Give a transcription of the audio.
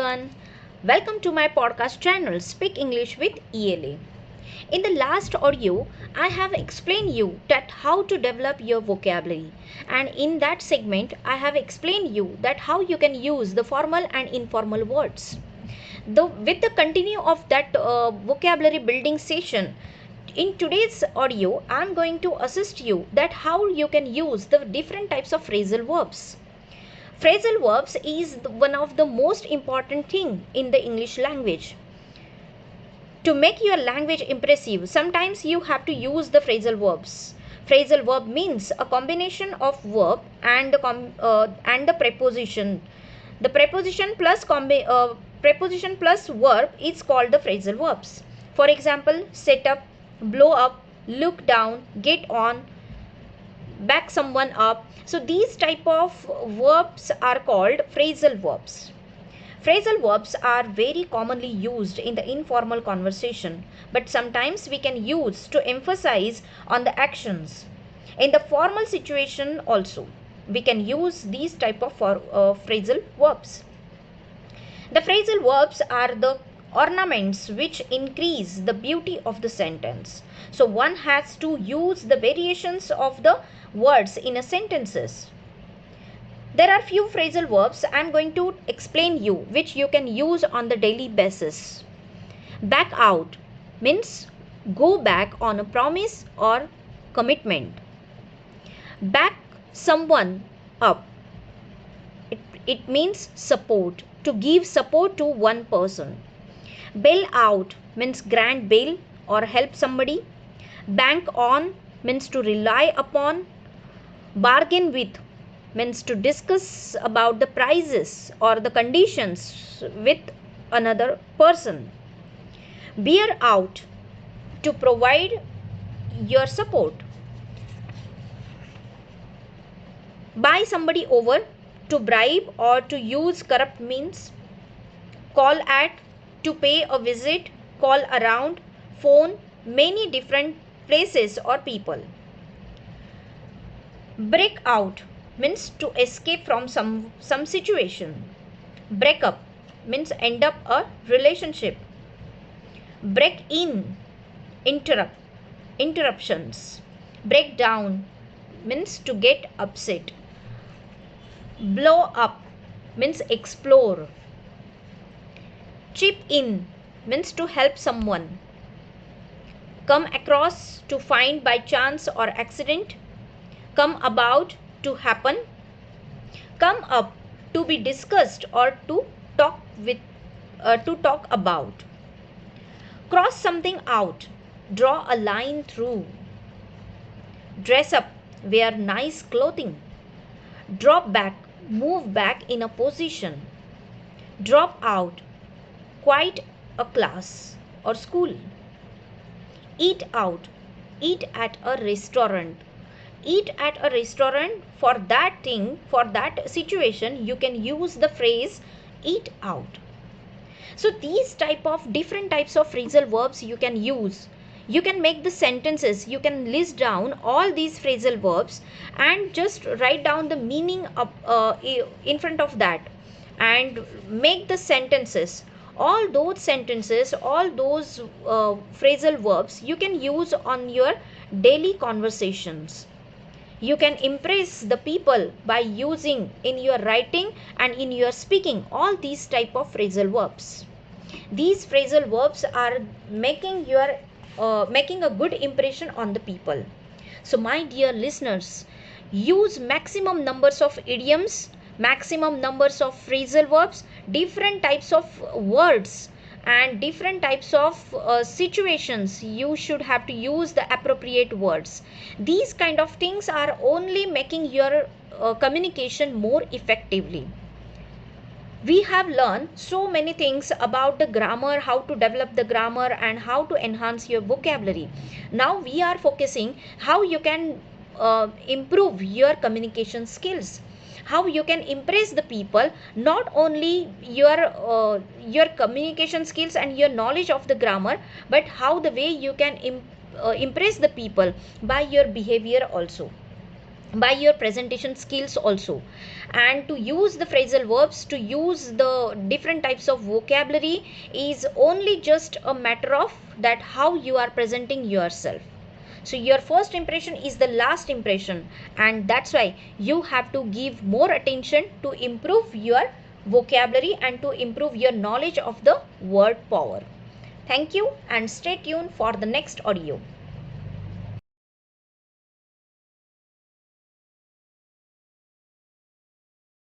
everyone. Welcome to my podcast channel Speak English with ELA. In the last audio, I have explained you that how to develop your vocabulary, and in that segment I have explained you that how you can use the formal and informal words. With the continue of that vocabulary building session, in today's audio I am going to assist you that how you can use the different types of phrasal verbs. Phrasal verbs is one of the most important thing in the English language. To make your language impressive, sometimes you have to use the phrasal verbs. Phrasal verb means a combination of verb and the preposition. The preposition plus verb is called the phrasal verbs. For example, set up, blow up, look down, get on, back someone up. So these type of verbs are called phrasal verbs. Phrasal verbs are very commonly used in the informal conversation, but sometimes we can use to emphasize on the actions. In the formal situation also, we can use these type of phrasal verbs. The phrasal verbs are the ornaments which increase the beauty of the sentence. So one has to use the variations of the words in a sentences. There are few phrasal verbs I am going to explain you which you can use on the daily basis. Back out means go back on a promise or commitment. Back someone up. It means support, to give support to one person. Bail out means grant bail or help somebody. Bank on means to rely upon. Bargain with means to discuss about the prices or the conditions with another person. Bear out to provide your support. Buy somebody over, to bribe or to use corrupt means. Call at, to pay a visit, call around, phone, many different places or people. Break out means to escape from some situation. Break up means end up a relationship. Break in, interruptions. Break down means to get upset. Blow up means explore. Chip in means to help someone. Come across, to find by chance or accident. Come about, to happen. Come up, to be discussed or to talk about. Cross something out, draw a line through. Dress up, wear nice clothing. Drop back, move back in a position. Drop out, quit a class or school. Eat out, eat at a restaurant. Eat at a restaurant, for that thing, for that situation, you can use the phrase eat out. So these different types of phrasal verbs you can use. You can make the sentences, you can list down all these phrasal verbs and just write down the meaning in front of that and make the sentences. All those sentences, all those phrasal verbs you can use on your daily conversations. You can impress the people by using in your writing and in your speaking all these type of phrasal verbs. These phrasal verbs are making a good impression on the people. So my dear listeners, use maximum numbers of idioms, maximum numbers of phrasal verbs, different types of words and different types of situations. You should have to use the appropriate words. These kind of things are only making your communication more effectively. We have learned so many things about the grammar, how to develop the grammar and how to enhance your vocabulary. Now we are focusing how you can improve your communication skills, how you can impress the people, not only your communication skills and your knowledge of the grammar, but how the way you can impress the people by your behavior also. by your presentation skills also. And to use the phrasal verbs, to use the different types of vocabulary, is only just a matter of that how you are presenting yourself. So your first impression is the last impression, and that's why you have to give more attention to improve your vocabulary and to improve your knowledge of the word power. Thank you, and stay tuned for the next audio.